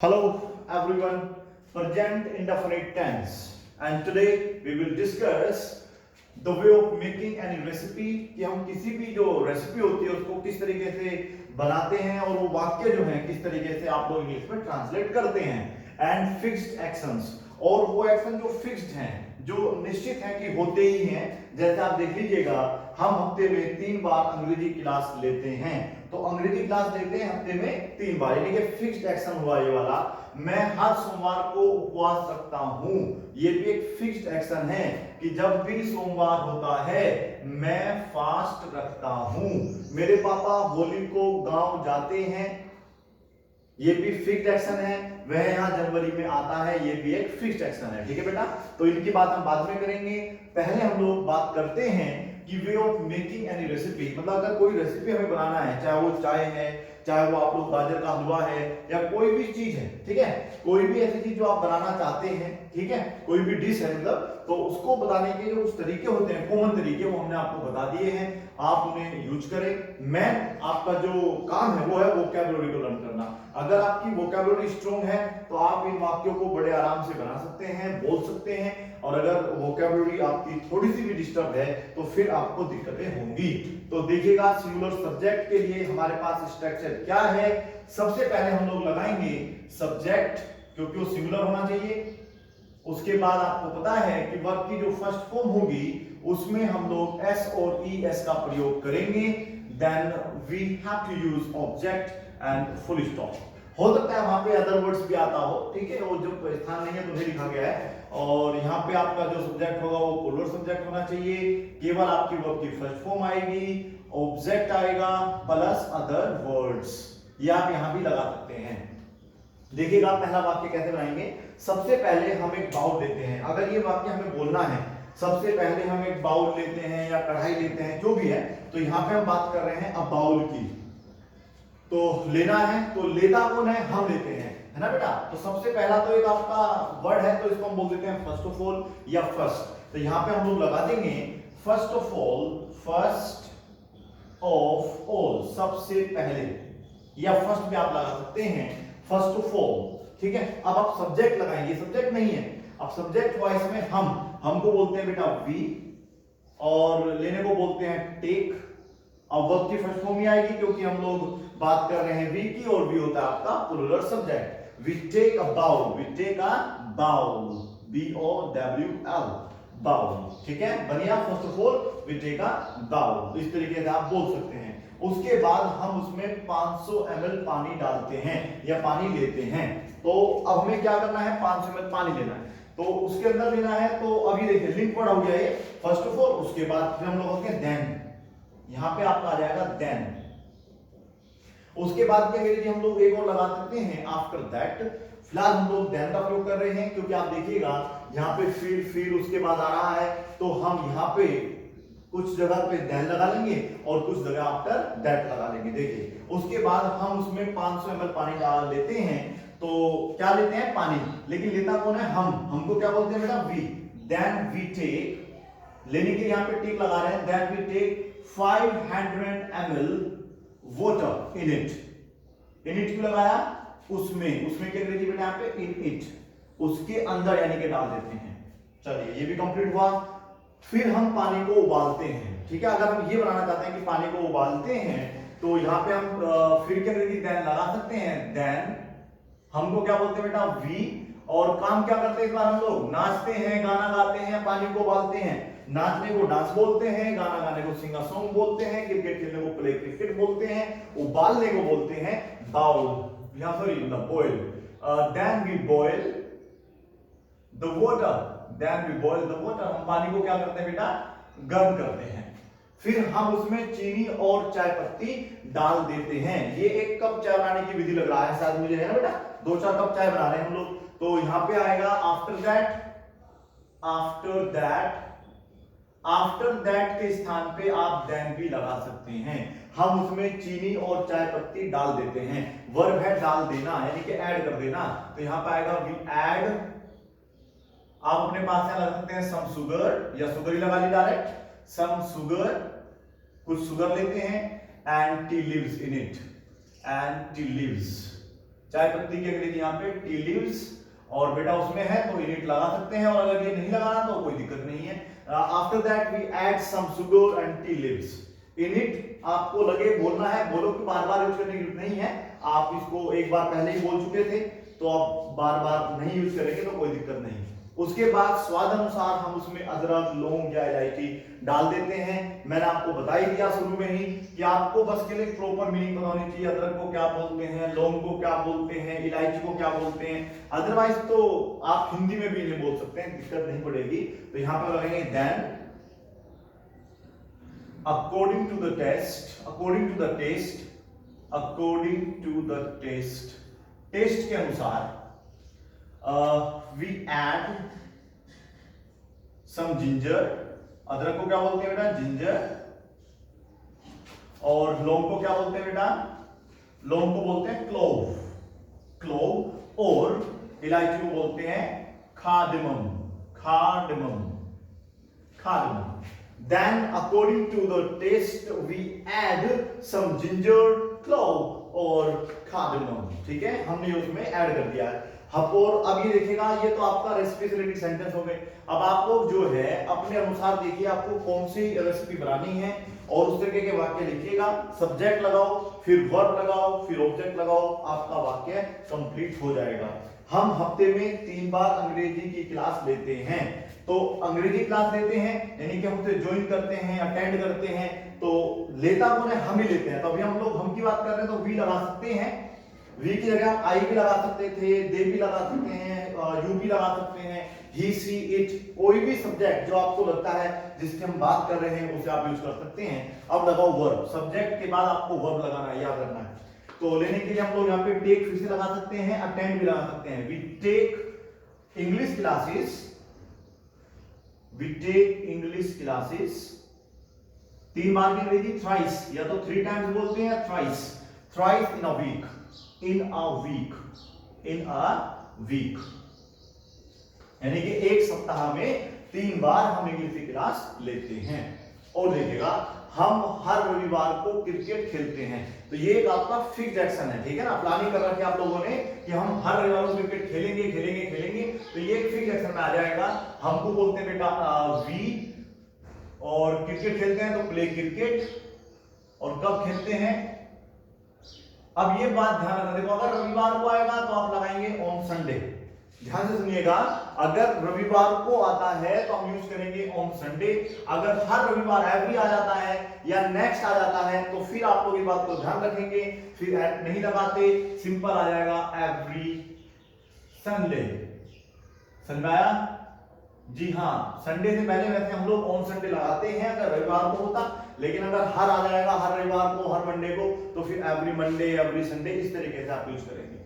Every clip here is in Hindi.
Hello everyone, present indefinite tense and today we will discuss the way of making any recipe कि हम किसी भी जो रेसिपी होती है उसको किस तरीके से बनाते हैं और वो वाक्य जो है किस तरीके से आप लोग इंग्लिश में ट्रांसलेट करते हैं एंड फिक्स्ड एक्शंस और वो एक्शन जो फिक्स्ड हैं जो निश्चित है कि होते ही हैं। जैसे आप देख लीजिएगा हम हफ्ते में 3 बार अंग्रेजी क्लास लेते हैं तो अंग्रेजी क्लास लेते हैं हफ्ते में 3 बार यानी कि फिक्स्ड एक्शन हुआ ये वाला। मैं हर सोमवार को उपवास रखता हूं, ये भी एक फिक्स्ड एक्शन है कि जब भी सोमवार होता है मैं फास्ट रखता हूं। मेरे पापा होली को गांव जाते हैं, ये भी फिक्स्ड एक्शन है। वह यहाँ जनवरी में आता है, ये भी एक फिक्स्ड एक्शन है। ठीक है बेटा, तो इनकी बात हम बाद में करेंगे। पहले हम लोग बात करते हैं कि way of making any recipe, मतलब अगर कोई रेसिपी हमें बनाना है, चाहे वो चाय है, चाहे वो आप लोग गाजर का हलवा है या कोई भी चीज है, ठीक है, कोई भी ऐसी चीज जो आप बनाना चाहते हैं, ठीक है, कोई भी डिश है मतलब, तो उसको बताने के जो उस तरीके होते हैं, कॉमन तरीके, वो हमने आपको बता दिए हैं, आप उन्हें यूज करें। मैं आपका जो काम है वो है वोकैबुलरी को लर्न करना। अगर आपकी वोकैबुलरी स्ट्रॉन्ग है तो आप इन वाक्यों को बड़े आराम से बना सकते हैं, बोल सकते हैं, और अगर वोकैबुलरी आपकी थोड़ी सी भी डिस्टर्ब है तो फिर आपको दिक्कतें होंगी। तो देखिएगा सिंगुलर सब्जेक्ट के लिए हमारे पास स्ट्रक्चर क्या है। सबसे पहले हम लोग लगाएंगे सब्जेक्ट, क्योंकि वो सिंगुलर होना चाहिए। उसके बाद आपको पता है कि वर्ब की जो फर्स्ट फॉर्म होगी उसमें हम लोग एस और ई एस का प्रयोग करेंगे। Then we have to use object and full stop. हो सकता है वहां पे अदर वर्ड्स भी आता हो, ठीक है, वो जो स्थान नहीं है तो नहीं लिखा गया है। और यहाँ पे आपका जो सब्जेक्ट होगा वो प्लूरल सब्जेक्ट होना चाहिए। केवल आपकी वर्ब की फर्स्ट फॉर्म आएगी, ऑब्जेक्ट आएगा प्लस अदर वर्ड्स, ये आप यहाँ भी लगा सकते हैं। देखिएगा पहला वाक्य कैसे बनाएंगे। सबसे पहले हम एक बाउल लेते हैं। अगर ये वाक्य हमें बोलना है, सबसे पहले हम एक बाउल लेते हैं या कढ़ाई लेते हैं, जो भी है, तो यहाँ पे हम बात कर रहे हैं अब बाउल की। तो लेना है तो लेता कौन है, हम लेते हैं, है ना बेटा। तो सबसे पहला तो एक आपका वर्ड है तो इसको हम बोल देते हैं फर्स्ट ऑफ ऑल या फर्स्ट। तो यहाँ पे हम लोग लगा देंगे first of all, first of all, सबसे पहले, या फर्स्ट भी आप लगा सकते हैं, फर्स्ट ऑफ ऑल, ठीक है। अब आप सब्जेक्ट लगाएंगे, सब्जेक्ट नहीं है, अब सब्जेक्ट वॉइस में हमको बोलते हैं बेटा वी, और लेने को बोलते हैं टेक। अब वर्ब की फर्स्ट फॉर्म ही आएगी क्योंकि हम लोग बात कर रहे हैं वी की, और वी होता है आपका plural subject. We take a bowl, we take a bowl, B O W L, bowl, ठीक है, बढ़िया। First of all we take a bowl, इस तरीके से आप बोल सकते हैं। उसके बाद हम उसमें 500 ml पानी डालते हैं या पानी लेते हैं। तो अब हमें क्या करना है, 500 ml पानी लेना है, तो उसके अंदर लेना है। तो अभी देखिए लिंक वर्ड हो गया ये फर्स्ट ऑफ ऑल, उसके बाद फिर हम लोग होते हैं देन, यहां पे आपका आ जाएगा देन। उसके बाद क्या करेंगे, हम लोग एक और लगा सकते हैं आफ्टर दैट। फिलहाल हम लोग देन का प्रयोग कर रहे हैं क्योंकि आप देखिएगा यहाँ पे फिर उसके बाद आ रहा है, तो हम यहाँ पे कुछ जगह पे देन लगा लेंगे और कुछ जगह आफ्टर दैट लगा लेंगे। देखिए उसके बाद हम उसमें 500 ml पानी डाल लेते हैं। तो क्या लेते हैं, पानी, लेकिन लेता कौन है, हमको क्या बोलते हैं बेटा, वी। देन वी टेक, लेने के लिए यहाँ पे टेक लगा रहे हैं, then we take 500 ml water in it. In it क्यों लगाया, उसमें क्या करेंगे बेटा, यहाँ पे इन इट, उसके अंदर यानी कि डाल देते हैं। चलिए ये भी कंप्लीट हुआ। फिर हम पानी को उबालते हैं, ठीक है। अगर हम ये बनाना चाहते हैं कि पानी को उबालते हैं तो यहाँ पे हम फिर क्या करेंगे, देन लगा सकते हैं। देन हमको क्या बोलते हैं बेटा, वी, और काम क्या करते हैं इस बार हम लोग, नाचते हैं, गाना गाते हैं, पानी को उबालते हैं। नाचने को डांस बोलते हैं, गाना गाने को सिंग सॉन्ग बोलते हैं, क्रिकेट खेलने को प्ले क्रिकेट बोलते हैं, उबालने को बोलते हैं बाउल, या sorry boil. Then we boil the water, then we boil the water, हम पानी को क्या करते हैं बेटा, गर्म करते हैं। फिर हम उसमें चीनी और चाय पत्ती डाल देते हैं। ये 1 कप चाय बनाने की विधि लग रहा है शायद मुझे, है ना बेटा, 2-4 कप चाय बना रहे हैं हम लोग। तो यहां पे आएगा after that, after that, after that के स्थान पे आप देन भी लगा सकते हैं। हम उसमें चीनी और चाय पत्ती डाल देते हैं। वर्ब है डाल देना, यानी कि ऐड कर देना। तो यहां पे आएगा वी ऐड, आप अपने पास से लगा सकते हैं सम सुगर, या सुगर ही लगा ली डायरेक्ट, सम सुगर, कुछ सुगर लेते हैं, and tea leaves in it, and tea leaves, चाय पत्ती की अंग्रेजी यहाँ पे टी लीव्स, और बेटा उसमें है तो इन इट लगा सकते हैं, और अगर ये नहीं लगाना तो कोई दिक्कत नहीं है। After that we add some sugar and tea leaves. In it आपको लगे बोलना है, बोलो कि बार बार यूज करने की जरूरत नहीं है, आप इसको एक बार पहले ही बोल चुके थे तो आप बार बार नहीं यूज करेंगे तो कोई दिक्कत नहीं। उसके बाद स्वाद अनुसार हम उसमें अदरक, लौंग या इलायची डाल देते हैं। मैंने आपको बता ही दिया शुरू में ही कि आपको बस के लिए प्रॉपर मीनिंग पता होनी चाहिए, अदरक को क्या बोलते हैं, लौंग को क्या बोलते हैं, इलायची को क्या बोलते हैं। अदरवाइज तो आप हिंदी में भी इन्हें बोल सकते हैं, दिक्कत नहीं पड़ेगी। तो यहां पर लगाएंगे then according to the taste, according to the taste, according to the taste, taste के अनुसार we add some ginger। अदरक को क्या बोलते हैं बेटा? जिंजर। और लौंग को क्या बोलते हैं बेटा? लौंग को बोलते हैं क्लोव, क्लोव। और इलायची को बोलते हैं cardamom, cardamom, cardamom. Then according to the taste we add some ginger, clove और cardamom। ठीक है, हमने उसमें ऐड कर दिया है। और अब ये देखिएगा, ये तो आपका रेसिपी से रिलेटेड सेंटेंस हो गए। अब आप लोग जो है अपने अनुसार देखिए आपको कौन सी रेसिपी बनानी है और उस तरीके के वाक्य लिखिएगा। सब्जेक्ट लगाओ, फिर वर्ब लगाओ, फिर ऑब्जेक्ट लगाओ, आपका वाक्य कंप्लीट हो जाएगा। हम हफ्ते में 3 बार अंग्रेजी की क्लास लेते हैं। तो अंग्रेजी क्लास लेते हैं यानी कि हम उसे ज्वाइन करते हैं, अटेंड करते हैं। तो लेता कौन है? हम ही लेते हैं। तो अभी हम लोग हम की बात कर रहे हैं तो वी लगा सकते हैं। वी की जगह आप आई भी लगा सकते थे, दे भी लगा सकते हैं, यू भी लगा सकते हैं, ही, सी, इट, कोई भी सब्जेक्ट जो आपको लगता है जिसकी हम बात कर रहे हैं उसे आप यूज कर सकते हैं। अब लगाओ वर्ब, सब्जेक्ट के बाद आपको वर्ब लगाना है, याद रखना है। तो लेने के लिए हम लोग यहाँ पे टेक फिर से लगा सकते हैं, अटेंड भी लगा सकते हैं। We take English classes, we take English classes. 3 बार की अंग्रेजी थ्राइस, या तो 3 टाइम्स बोलते हैं, thrice, thrice in a week, in a week, in a week, यानी कि एक सप्ताह में 3 बार हम इंग्लिश की क्लास लेते हैं। और देखिएगा हम हर रविवार को क्रिकेट खेलते हैं। तो ये एक आपका फिक्स्ड एक्शन है, ठीक है ना। प्लानिंग कर रखी है आप लोगों ने कि हम हर रविवार को क्रिकेट खेलेंगे खेलेंगे खेलेंगे, तो ये एक फिक्स्ड एक्शन में आ जाएगा। हमको बोलते हैं बेटा वी, और क्रिकेट खेलते हैं तो प्ले क्रिकेट, और कब खेलते हैं। अब ये बात ध्यान रखना, देखो अगर रविवार को आएगा तो आप लगाएंगे ऑन संडे। ध्यान से सुनिएगा, अगर रविवार को आता है तो हम यूज करेंगे ऑन संडे। अगर हर रविवार एवरी आ जाता है या नेक्स्ट आ जाता है तो फिर आप लोग इस बात को ध्यान रखेंगे, फिर नहीं लगाते, सिंपल आ जाएगा एवरी संडे। समझ में आया? जी हाँ, संडे से पहले वैसे हम लोग ऑन संडे लगाते हैं अगर रविवार को होता, लेकिन अगर हर आ जाएगा हर रविवार को, हर मंडे को, तो फिर एवरी मंडे, एवरी संडे, इस तरीके से आप यूज करेंगे।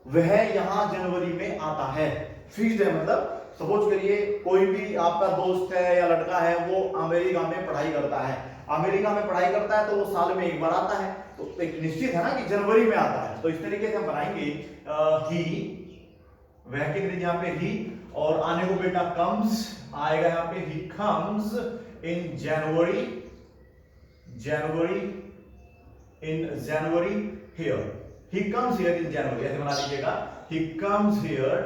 वह यहां जनवरी में आता है, फिक्स्ड है। मतलब सपोज करिए कोई भी आपका दोस्त है या लड़का है, वो अमेरिका में पढ़ाई करता है, अमेरिका में पढ़ाई करता है तो वो साल में एक बार आता है, तो एक निश्चित है ना कि जनवरी में आता है। तो इस तरीके से हम बनाएंगे ही, वह की अंग्रेजी यहाँ पे ही, और आने को बेटा कम्स आएगा यहाँ पे, he comes in January, January, in January here, he comes here in January, ऐसे बना लीजिएगा, he comes here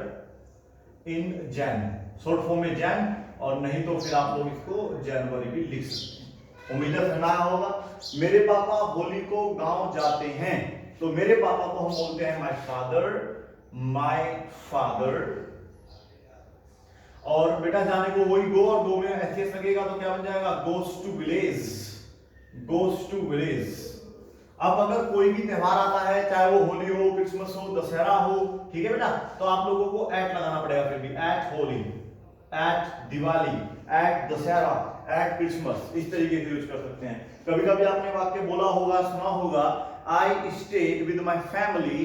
in Jan, short form में Jan, और नहीं तो फिर आप लोग इसको जनवरी भी लिख सकते हैं। उम्मीद है सुना होगा। मेरे पापा होली को गांव जाते हैं, तो मेरे पापा को हम बोलते हैं my father, my father। और बेटा जाने को वही गो, और गो में एस लगेगा तो क्या बन जाएगा? goes to village, goes to village। अब अगर कोई भी त्योहार आता है, चाहे वो होली हो, क्रिसमस हो, दशहरा हो, ठीक है बेटा, तो आप लोगों को एट लगाना पड़ेगा। फिर भी at Holi, at Diwali, at Dussehra, at Christmas, इस तरीके से यूज कर सकते हैं। कभी कभी आपने वाक्य बोला होगा, सुना होगा, I stay with my family,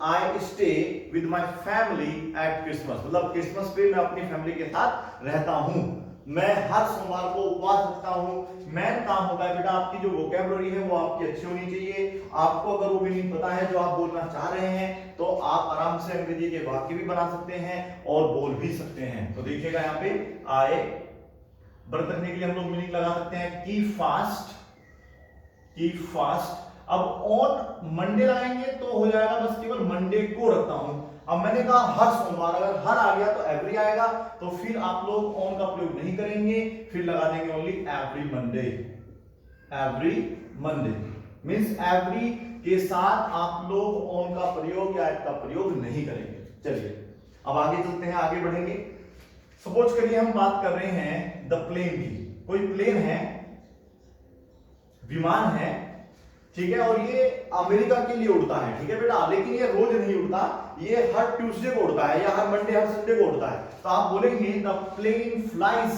I stay with my family at Christmas, मतलब क्रिसमस पे मैं अपनी फैमिली के साथ रहता हूं, मैं हर सोमवार को उपवास रखता हूं। मेन काम होता है बेटा आपकी जो वोकैबुलरी है वो आपकी अच्छी होनी चाहिए। आपको अगर वो मीनिंग पता है जो आप बोलना चाह रहे हैं तो आप आराम से अंग्रेजी के वाक्य भी बना सकते हैं और बोल भी सकते हैं। तो देखिएगा यहाँ पे आए, व्रत रखने के लिए हम लोग मीनिंग लगा सकते हैं की फास्ट, की फास्ट। अब ऑन मंडे लगाएंगे तो हो जाएगा बस केवल मंडे को रखता हूं। अब मैंने कहा हर सोमवार, अगर हर आ गया तो एवरी आएगा, तो फिर आप लोग ऑन का प्रयोग नहीं करेंगे, फिर लगा देंगे only every Monday. Every Monday means every के साथ आप लोग ऑन का प्रयोग या एट का प्रयोग नहीं करेंगे। चलिए अब आगे चलते हैं, आगे बढ़ेंगे। सपोज करिए हम बात कर रहे हैं द प्लेन की। कोई प्लेन है, विमान है, ठीक है, और ये अमेरिका के लिए उड़ता है, ठीक है बेटा, लेकिन ये रोज नहीं उड़ता, ये हर ट्यूसडे को उड़ता है या हर मंडे हर संडे को उड़ता है। तो आप बोलेंगे the plane flies,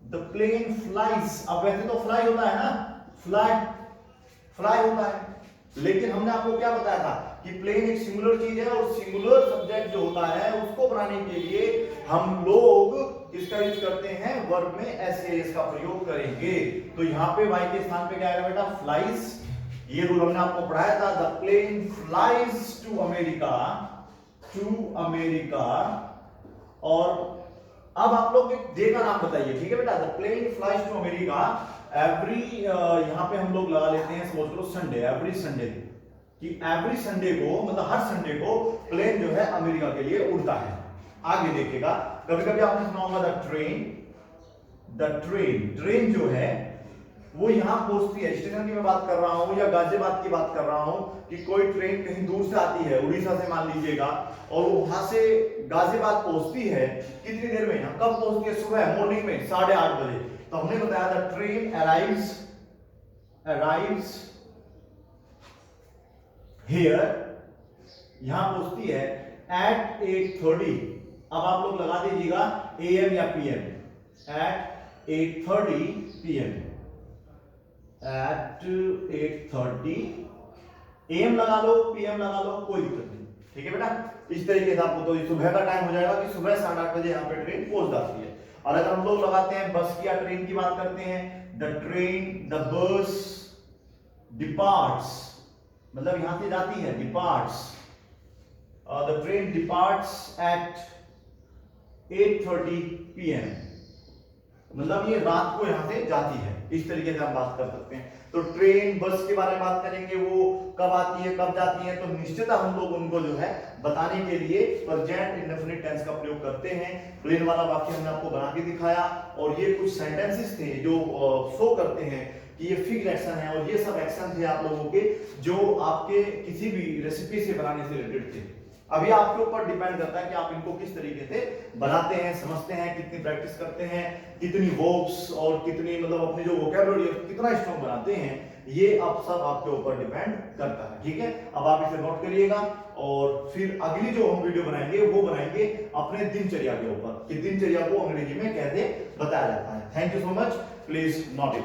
the plane flies. अब वैसे तो फ्लाई होता है ना, फ्लाई होता है, लेकिन हमने आपको क्या बताया था कि प्लेन एक सिंगुलर चीज है, और सिंगुलर सब्जेक्ट जो होता है उसको बनाने के लिए हम लोग किसका यूज करते हैं, वर्ब में एस का प्रयोग करेंगे। तो यहाँ पे वाई के स्थान पे क्या आएगा बेटा, फ्लाइज। ये रूल हमने आपको पढ़ाया था, the plane flies to America, to America. और अब आप लोग एक डे का नाम बताइए, ठीक है बेटा, the plane flies to America every, यहां पे हम लोग लगा लेते हैं, समझ लो संडे, एवरी संडे, कि एवरी संडे को मतलब हर संडे को प्लेन जो है अमेरिका के लिए उड़ता है। आगे देखिएगा, कभी कभी आपने सुना होगा द ट्रेन, ट्रेन जो है वो यहां पहुंचती है, स्टेशन की मैं बात कर रहा हूं या गाजियाबाद की बात कर रहा हूं, कि कोई ट्रेन कहीं दूर से आती है, उड़ीसा से मान लीजिएगा, और वो वहां से गाजियाबाद पहुंचती है, कितनी देर में, कब पहुंचती है, सुबह मॉर्निंग में 8:30 बजे। तो हमने बताया था ट्रेन अराइव्स हियर, यहां पहुंचती है एट 8:30। अब आप लोग लगा दीजिएगा AM या PM, at 8:30 PM, at 8:30 AM लगा लो, PM लगा लो, कोई दिक्कत नहीं, ठीक है बेटा। इस तरीके से आपको तो सुबह का टाइम हो जाएगा कि सुबह 8:30 बजे यहाँ पे ट्रेन पहुंच जाती है। और अगर हम लोग लगाते हैं बस की या ट्रेन की बात करते हैं, द बस डिपार्ट्स, मतलब यहां से जाती है, departs, the train departs at 8:30 PM, मतलब ये रात को यहां से जाती है। इस तरीके से हम बात कर सकते हैं। तो ट्रेन बस के बारे में बात करेंगे, वो कब आती है कब जाती है, तो निश्चितः हम लोग उनको जो है बताने के लिए प्रेजेंट इंडेफिनिट टेंस का प्रयोग करते हैं। प्लेन वाला वाक्य हमने आपको बना के दिखाया, और ये कुछ सेंटेंसेस थे जो शो करते हैं कि ये फिक्स्ड एक्शन है, और ये सब एक्शन थे आप लोगों के जो आपके किसी भी रेसिपी से बनाने से रिलेटेड थे। अभी आपके ऊपर डिपेंड करता है कि आप इनको किस तरीके से बनाते हैं, समझते हैं, कितनी प्रैक्टिस करते हैं, कितनी वर्ब्स और कितनी मतलब अपनी जो वोकैबुलरी कितना स्ट्रॉन्ग बनाते हैं, ये अब सब आपके ऊपर डिपेंड करता है, ठीक है। अब आप इसे नोट करिएगा, और फिर अगली जो हम वीडियो बनाएंगे वो बनाएंगे अपने दिनचर्या के ऊपर, कि दिनचर्या को अंग्रेजी में कैसे बताया जाता है। Thank you so much, please note it.